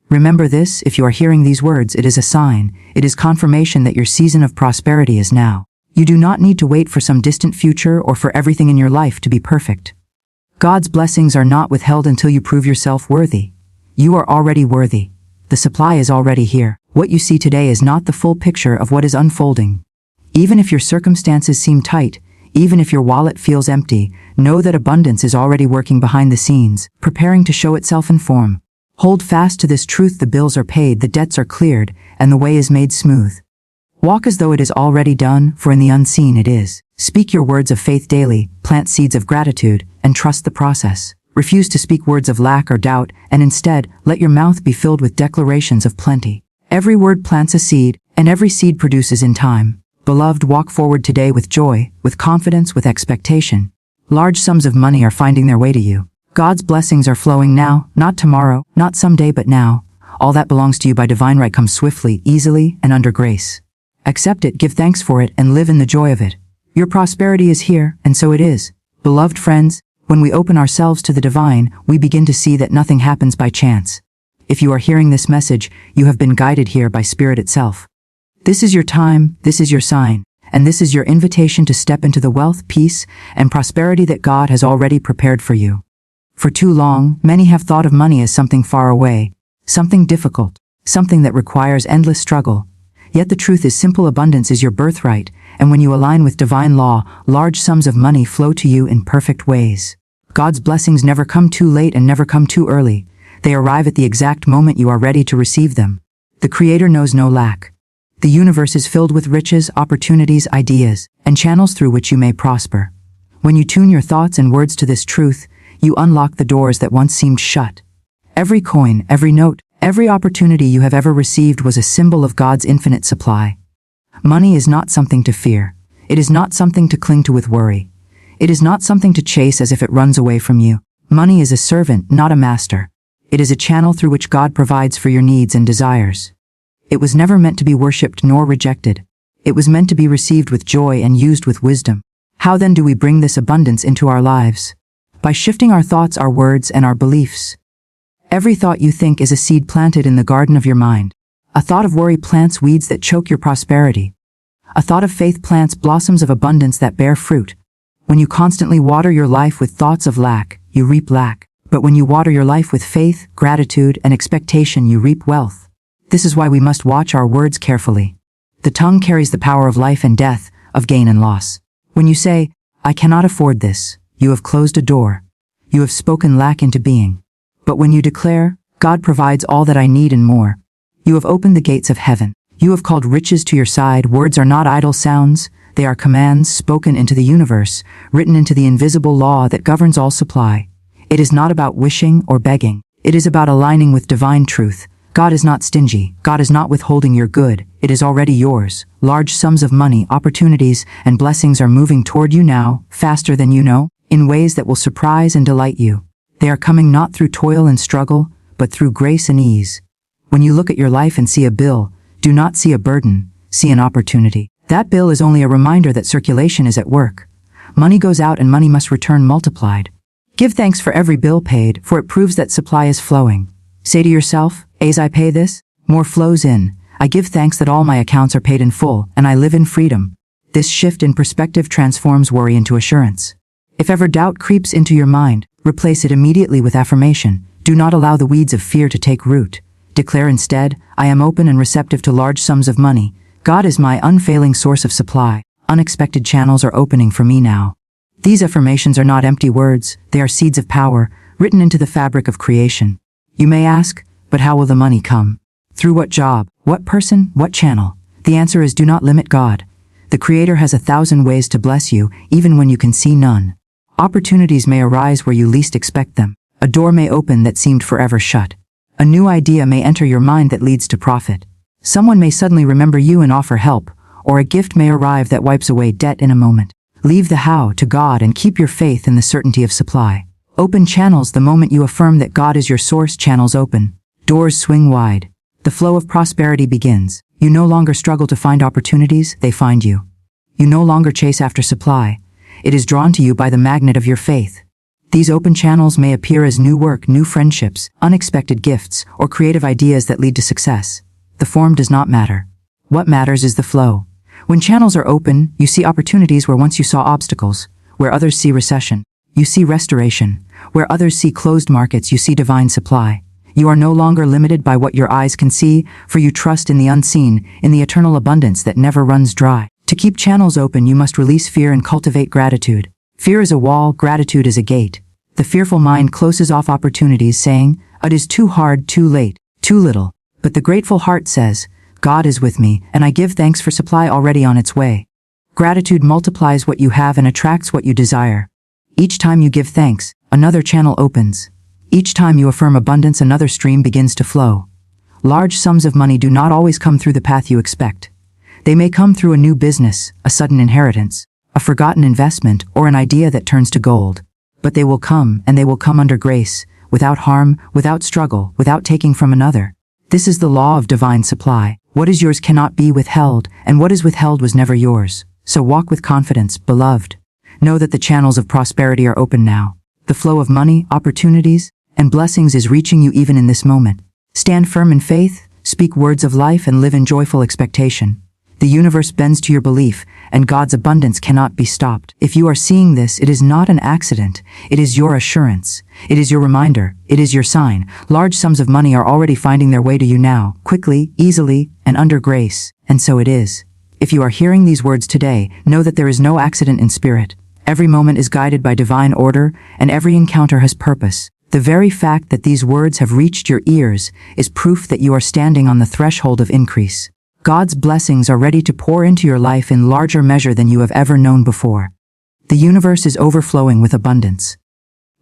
Remember this: if you are hearing these words, it is a sign, it is confirmation that your season of prosperity is now. You do not need to wait for some distant future or for everything in your life to be perfect. God's blessings are not withheld until you prove yourself worthy. You are already worthy. The supply is already here. What you see today is not the full picture of what is unfolding. Even if your circumstances seem tight, even if your wallet feels empty, know that abundance is already working behind the scenes, preparing to show itself in form. Hold fast to this truth: the bills are paid, the debts are cleared, and the way is made smooth. Walk as though it is already done, for in the unseen it is. Speak your words of faith daily, plant seeds of gratitude, and trust the process. Refuse to speak words of lack or doubt, and instead, let your mouth be filled with declarations of plenty. Every word plants a seed, and every seed produces in time. Beloved, walk forward today with joy, with confidence, with expectation. Large sums of money are finding their way to you. God's blessings are flowing now, not tomorrow, not someday, but now. All that belongs to you by divine right comes swiftly, easily, and under grace. Accept it, give thanks for it, and live in the joy of it. Your prosperity is here, and so it is. Beloved friends, when we open ourselves to the divine, we begin to see that nothing happens by chance. If you are hearing this message, you have been guided here by Spirit itself. This is your time, this is your sign, and this is your invitation to step into the wealth, peace, and prosperity that God has already prepared for you. For too long, many have thought of money as something far away, something difficult, something that requires endless struggle. Yet the truth is simple: abundance is your birthright, and when you align with divine law, large sums of money flow to you in perfect ways. God's blessings never come too late and never come too early. They arrive at the exact moment you are ready to receive them. The Creator knows no lack. The universe is filled with riches, opportunities, ideas, and channels through which you may prosper. When you tune your thoughts and words to this truth, you unlock the doors that once seemed shut. Every coin, every note, every opportunity you have ever received was a symbol of God's infinite supply. Money is not something to fear. It is not something to cling to with worry. It is not something to chase as if it runs away from you. Money is a servant, not a master. It is a channel through which God provides for your needs and desires. It was never meant to be worshipped nor rejected. It was meant to be received with joy and used with wisdom. How then do we bring this abundance into our lives? By shifting our thoughts, our words, and our beliefs. Every thought you think is a seed planted in the garden of your mind. A thought of worry plants weeds that choke your prosperity. A thought of faith plants blossoms of abundance that bear fruit. When you constantly water your life with thoughts of lack, you reap lack. But when you water your life with faith, gratitude, and expectation, you reap wealth. This is why we must watch our words carefully. The tongue carries the power of life and death, of gain and loss. When you say, "I cannot afford this," you have closed a door. You have spoken lack into being. But when you declare, "God provides all that I need and more," you have opened the gates of heaven. You have called riches to your side. Words are not idle sounds. They are commands spoken into the universe, written into the invisible law that governs all supply. It is not about wishing or begging. It is about aligning with divine truth. God is not stingy. God is not withholding your good. It is already yours. Large sums of money, opportunities, and blessings are moving toward you now, faster than you know, in ways that will surprise and delight you. They are coming not through toil and struggle, but through grace and ease. When you look at your life and see a bill, do not see a burden, see an opportunity. That bill is only a reminder that circulation is at work. Money goes out and money must return multiplied. Give thanks for every bill paid, for it proves that supply is flowing. Say to yourself, "As I pay this, more flows in. I give thanks that all my accounts are paid in full, and I live in freedom." This shift in perspective transforms worry into assurance. If ever doubt creeps into your mind, replace it immediately with affirmation. Do not allow the weeds of fear to take root. Declare instead, "I am open and receptive to large sums of money. God is my unfailing source of supply. Unexpected channels are opening for me now." These affirmations are not empty words, they are seeds of power, written into the fabric of creation. You may ask, but how will the money come? Through what job, what person, what channel? The answer is, do not limit God. The Creator has 1,000 ways to bless you, even when you can see none. Opportunities may arise where you least expect them. A door may open that seemed forever shut. A new idea may enter your mind that leads to profit. Someone may suddenly remember you and offer help, or a gift may arrive that wipes away debt in a moment. Leave the how to God and keep your faith in the certainty of supply. Open channels the moment you affirm that God is your source. Channels open. Doors swing wide. The flow of prosperity begins. You no longer struggle to find opportunities, they find you. You no longer chase after supply. It is drawn to you by the magnet of your faith. These open channels may appear as new work, new friendships, unexpected gifts, or creative ideas that lead to success. The form does not matter. What matters is the flow. When channels are open, you see opportunities where once you saw obstacles. Where others see recession, you see restoration. Where others see closed markets, you see divine supply. You are no longer limited by what your eyes can see, for you trust in the unseen, in the eternal abundance that never runs dry. To keep channels open, you must release fear and cultivate gratitude. Fear is a wall, gratitude is a gate. The fearful mind closes off opportunities, saying, "It is too hard, too late, too little." But the grateful heart says, "God is with me, and I give thanks for supply already on its way." Gratitude multiplies what you have and attracts what you desire. Each time you give thanks, another channel opens. Each time you affirm abundance, another stream begins to flow. Large sums of money do not always come through the path you expect. They may come through a new business, a sudden inheritance, a forgotten investment, or an idea that turns to gold. But they will come, and they will come under grace, without harm, without struggle, without taking from another. This is the law of divine supply. What is yours cannot be withheld, and what is withheld was never yours. So walk with confidence, beloved. Know that the channels of prosperity are open now. The flow of money, opportunities, and blessings is reaching you even in this moment. Stand firm in faith, speak words of life, and live in joyful expectation. The universe bends to your belief, and God's abundance cannot be stopped. If you are seeing this, it is not an accident. It is your assurance. It is your reminder. It is your sign. Large sums of money are already finding their way to you now, quickly, easily, and under grace. And so it is. If you are hearing these words today, know that there is no accident in spirit. Every moment is guided by divine order, and every encounter has purpose. The very fact that these words have reached your ears is proof that you are standing on the threshold of increase. God's blessings are ready to pour into your life in larger measure than you have ever known before. The universe is overflowing with abundance.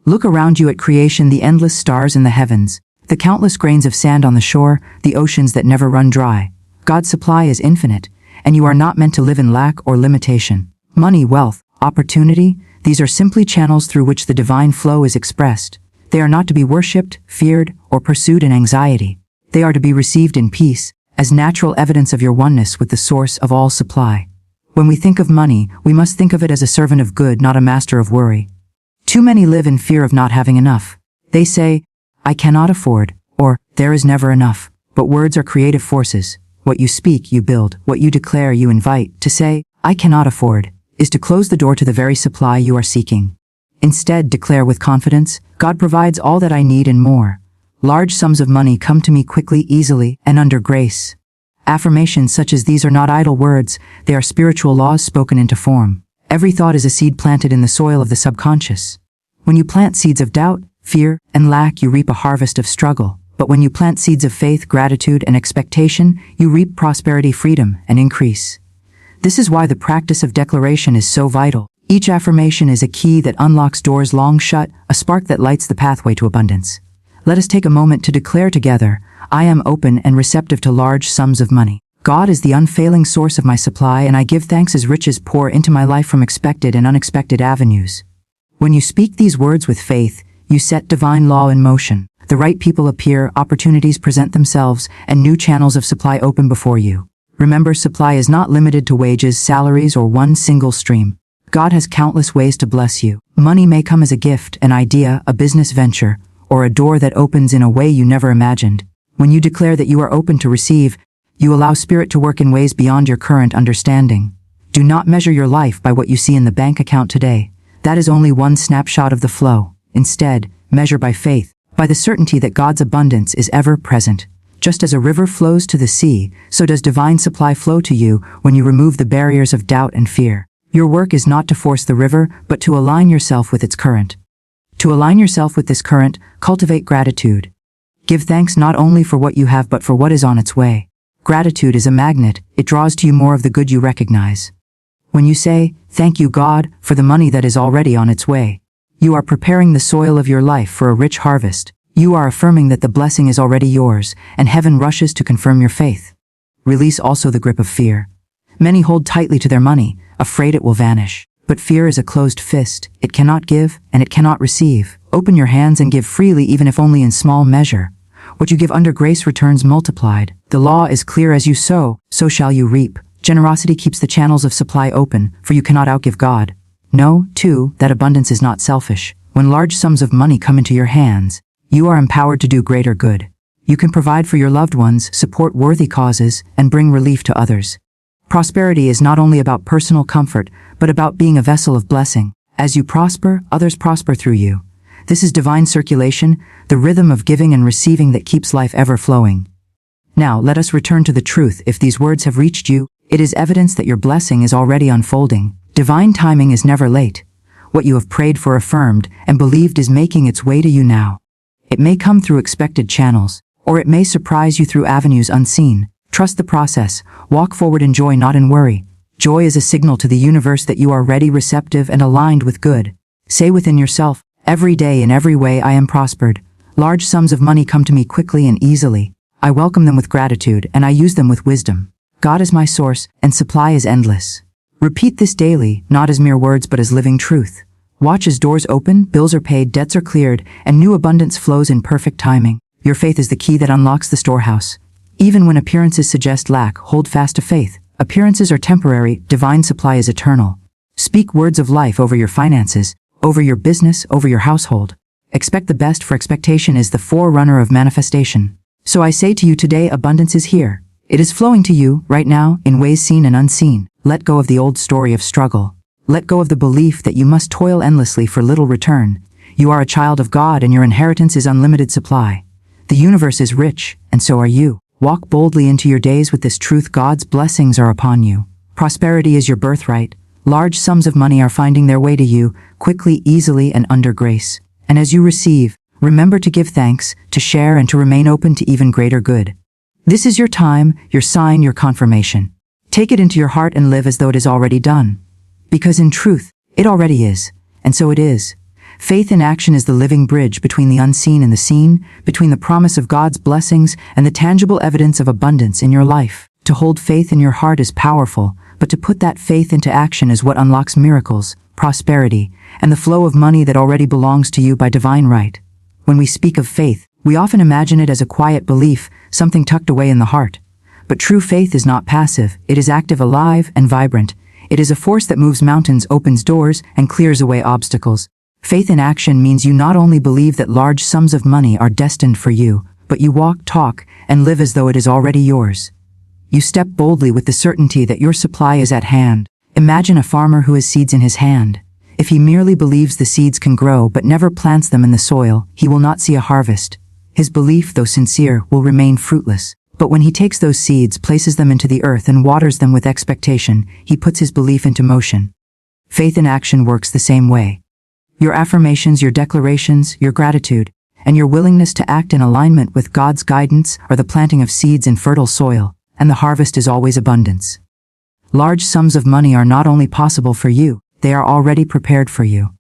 Look around you at creation, the endless stars in the heavens, the countless grains of sand on the shore, the oceans that never run dry. God's supply is infinite, and you are not meant to live in lack or limitation. Money, wealth, opportunity, these are simply channels through which the divine flow is expressed. They are not to be worshipped, feared, or pursued in anxiety. They are to be received in peace, as natural evidence of your oneness with the source of all supply. When we think of money, we must think of it as a servant of good, not a master of worry. Too many live in fear of not having enough. They say, I cannot afford, or there is never enough. But words are creative forces. What you speak, you build. What you declare, you invite. To say, I cannot afford, is to close the door to the very supply you are seeking. Instead, declare with confidence, God provides all that I need and more. Large sums of money come to me quickly, easily, and under grace. Affirmations such as these are not idle words, they are spiritual laws spoken into form. Every thought is a seed planted in the soil of the subconscious. When you plant seeds of doubt, fear, and lack, you reap a harvest of struggle. But when you plant seeds of faith, gratitude, and expectation, you reap prosperity, freedom, and increase. This is why the practice of declaration is so vital. Each affirmation is a key that unlocks doors long shut, a spark that lights the pathway to abundance. Let us take a moment to declare together, I am open and receptive to large sums of money. God is the unfailing source of my supply, and I give thanks as riches pour into my life from expected and unexpected avenues. When you speak these words with faith, you set divine law in motion. The right people appear, opportunities present themselves, and new channels of supply open before you. Remember, supply is not limited to wages, salaries, or one single stream. God has countless ways to bless you. Money may come as a gift, an idea, a business venture, or a door that opens in a way you never imagined. When you declare that you are open to receive, you allow Spirit to work in ways beyond your current understanding. Do not measure your life by what you see in the bank account today. That is only one snapshot of the flow. Instead, measure by faith, by the certainty that God's abundance is ever present. Just as a river flows to the sea, so does divine supply flow to you when you remove the barriers of doubt and fear. Your work is not to force the river, but to align yourself with its current. To align yourself with this current, cultivate gratitude. Give thanks not only for what you have but for what is on its way. Gratitude is a magnet, it draws to you more of the good you recognize. When you say, thank you God, for the money that is already on its way, you are preparing the soil of your life for a rich harvest. You are affirming that the blessing is already yours, and heaven rushes to confirm your faith. Release also the grip of fear. Many hold tightly to their money, afraid it will vanish. But fear is a closed fist. It cannot give, and it cannot receive. Open your hands and give freely, even if only in small measure. What you give under grace returns multiplied. The law is clear: as you sow, so shall you reap. Generosity keeps the channels of supply open, for you cannot outgive God. Know, too, that abundance is not selfish. When large sums of money come into your hands, you are empowered to do greater good. You can provide for your loved ones, support worthy causes, and bring relief to others. Prosperity is not only about personal comfort, but about being a vessel of blessing. As you prosper, others prosper through you. This is divine circulation, the rhythm of giving and receiving that keeps life ever flowing. Now, let us return to the truth. If these words have reached you, it is evidence that your blessing is already unfolding. Divine timing is never late. What you have prayed for, affirmed, and believed is making its way to you now. It may come through expected channels, or it may surprise you through avenues unseen. Trust the process. Walk forward in joy, not in worry. Joy is a signal to the universe that you are ready, receptive, and aligned with good. Say within yourself, every day in every way I am prospered. Large sums of money come to me quickly and easily. I welcome them with gratitude, and I use them with wisdom. God is my source, and supply is endless. Repeat this daily, not as mere words but as living truth. Watch as doors open, bills are paid, debts are cleared, and new abundance flows in perfect timing. Your faith is the key that unlocks the storehouse. Even when appearances suggest lack, hold fast to faith. Appearances are temporary, divine supply is eternal. Speak words of life over your finances, over your business, over your household. Expect the best, for expectation is the forerunner of manifestation. So I say to you today, abundance is here. It is flowing to you, right now, in ways seen and unseen. Let go of the old story of struggle. Let go of the belief that you must toil endlessly for little return. You are a child of God, and your inheritance is unlimited supply. The universe is rich, and so are you. Walk boldly into your days with this truth: God's blessings are upon you. Prosperity is your birthright. Large sums of money are finding their way to you, quickly, easily, and under grace. And as you receive, remember to give thanks, to share, and to remain open to even greater good. This is your time, your sign, your confirmation. Take it into your heart and live as though it is already done. Because in truth, it already is, and so it is. Faith in action is the living bridge between the unseen and the seen, between the promise of God's blessings and the tangible evidence of abundance in your life. To hold faith in your heart is powerful, but to put that faith into action is what unlocks miracles, prosperity, and the flow of money that already belongs to you by divine right. When we speak of faith, we often imagine it as a quiet belief, something tucked away in the heart. But true faith is not passive, it is active, alive, and vibrant. It is a force that moves mountains, opens doors, and clears away obstacles. Faith in action means you not only believe that large sums of money are destined for you, but you walk, talk, and live as though it is already yours. You step boldly with the certainty that your supply is at hand. Imagine a farmer who has seeds in his hand. If he merely believes the seeds can grow but never plants them in the soil, he will not see a harvest. His belief, though sincere, will remain fruitless. But when he takes those seeds, places them into the earth, and waters them with expectation, he puts his belief into motion. Faith in action works the same way. Your affirmations, your declarations, your gratitude, and your willingness to act in alignment with God's guidance are the planting of seeds in fertile soil, and the harvest is always abundance. Large sums of money are not only possible for you, they are already prepared for you.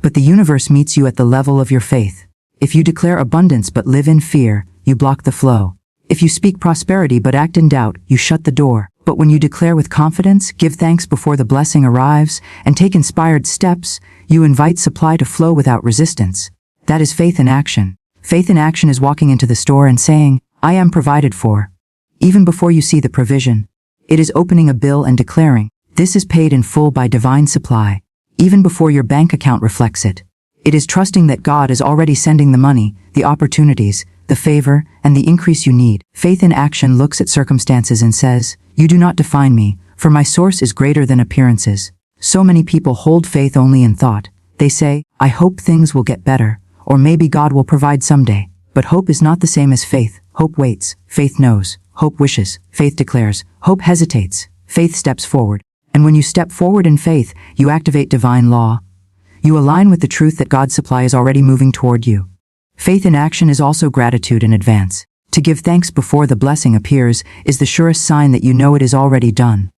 But the universe meets you at the level of your faith. If you declare abundance but live in fear, you block the flow. If you speak prosperity but act in doubt, you shut the door. But when you declare with confidence, give thanks before the blessing arrives, and take inspired steps, you invite supply to flow without resistance. That is faith in action. Faith in action is walking into the store and saying, "I am provided for." Even before you see the provision. It is opening a bill and declaring, "This is paid in full by divine supply," even before your bank account reflects it. It is trusting that God is already sending the money, the opportunities, the favor, and the increase you need. Faith in action looks at circumstances and says, "You do not define me, for my source is greater than appearances." So many people hold faith only in thought. They say, "I hope things will get better," or "Maybe God will provide someday." But hope is not the same as faith. Hope waits. Faith knows. Hope wishes. Faith declares. Hope hesitates. Faith steps forward. And when you step forward in faith, you activate divine law. You align with the truth that God's supply is already moving toward you. Faith in action is also gratitude in advance. To give thanks before the blessing appears is the surest sign that you know it is already done.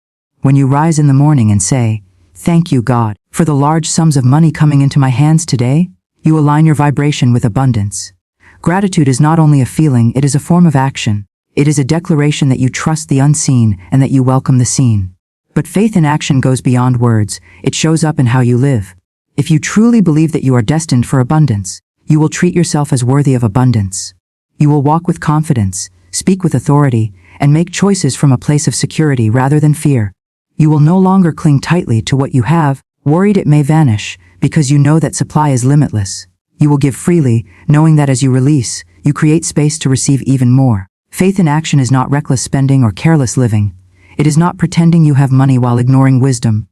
When you rise in the morning and say, "Thank you, God, for the large sums of money coming into my hands today," you align your vibration with abundance. Gratitude is not only a feeling, it is a form of action. It is a declaration that you trust the unseen and that you welcome the seen. But faith in action goes beyond words. It shows up in how you live. If you truly believe that you are destined for abundance, you will treat yourself as worthy of abundance. You will walk with confidence, speak with authority, and make choices from a place of security rather than fear. You will no longer cling tightly to what you have, worried it may vanish, because you know that supply is limitless. You will give freely, knowing that as you release, you create space to receive even more. Faith in action is not reckless spending or careless living. It is not pretending you have money while ignoring wisdom.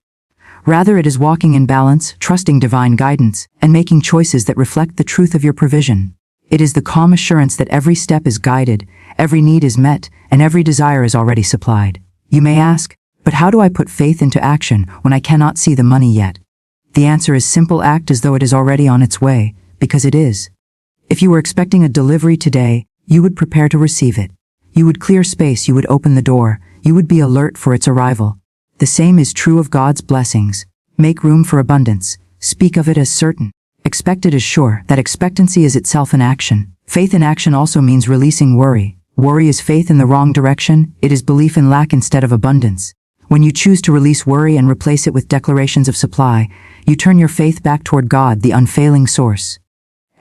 Rather, it is walking in balance, trusting divine guidance, and making choices that reflect the truth of your provision. It is the calm assurance that every step is guided, every need is met, and every desire is already supplied. You may ask, "But how do I put faith into action when I cannot see the money yet?" The answer is simple: act as though it is already on its way, because it is. If you were expecting a delivery today, you would prepare to receive it. You would clear space, you would open the door, you would be alert for its arrival. The same is true of God's blessings. Make room for abundance. Speak of it as certain. Expect it as sure. That expectancy is itself an action. Faith in action also means releasing worry. Worry is faith in the wrong direction. It is belief in lack instead of abundance. When you choose to release worry and replace it with declarations of supply, you turn your faith back toward God, the unfailing source.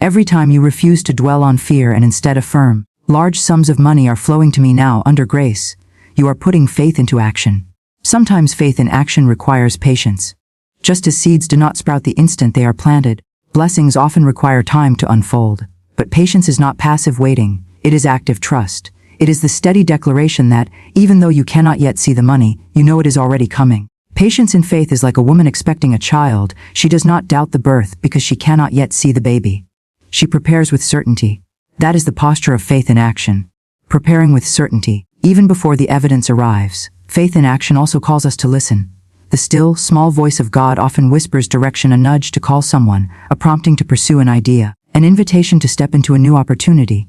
Every time you refuse to dwell on fear and instead affirm, "Large sums of money are flowing to me now under grace," you are putting faith into action. Sometimes faith in action requires patience. Just as seeds do not sprout the instant they are planted, blessings often require time to unfold. But patience is not passive waiting, it is active trust. It is the steady declaration that, even though you cannot yet see the money, you know it is already coming. Patience in faith is like a woman expecting a child. She does not doubt the birth because she cannot yet see the baby. She prepares with certainty. That is the posture of faith in action. Preparing with certainty, even before the evidence arrives. Faith in action also calls us to listen. The still, small voice of God often whispers direction, a nudge to call someone, a prompting to pursue an idea, an invitation to step into a new opportunity.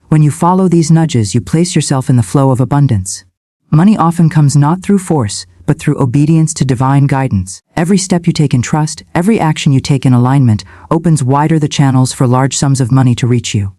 When you follow these nudges, you place yourself in the flow of abundance. Money often comes not through force, but through obedience to divine guidance. Every step you take in trust, every action you take in alignment, opens wider the channels for large sums of money to reach you.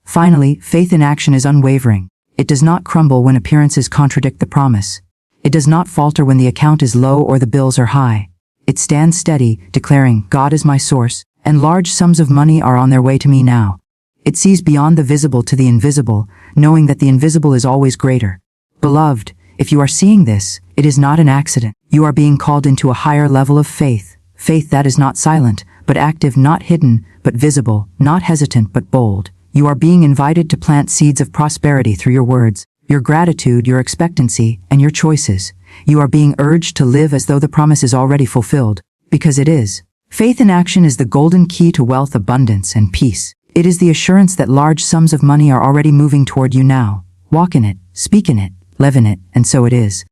Finally, faith in action is unwavering. It does not crumble when appearances contradict the promise. It does not falter when the account is low or the bills are high. It stands steady, declaring, "God is my source, and large sums of money are on their way to me now." It sees beyond the visible to the invisible, knowing that the invisible is always greater. Beloved, if you are seeing this, it is not an accident. You are being called into a higher level of faith. Faith that is not silent, but active, not hidden, but visible, not hesitant, but bold. You are being invited to plant seeds of prosperity through your words, your gratitude, your expectancy, and your choices. You are being urged to live as though the promise is already fulfilled, because it is. Faith in action is the golden key to wealth, abundance, and peace. It is the assurance that large sums of money are already moving toward you now. Walk in it, speak in it, live in it, and so it is.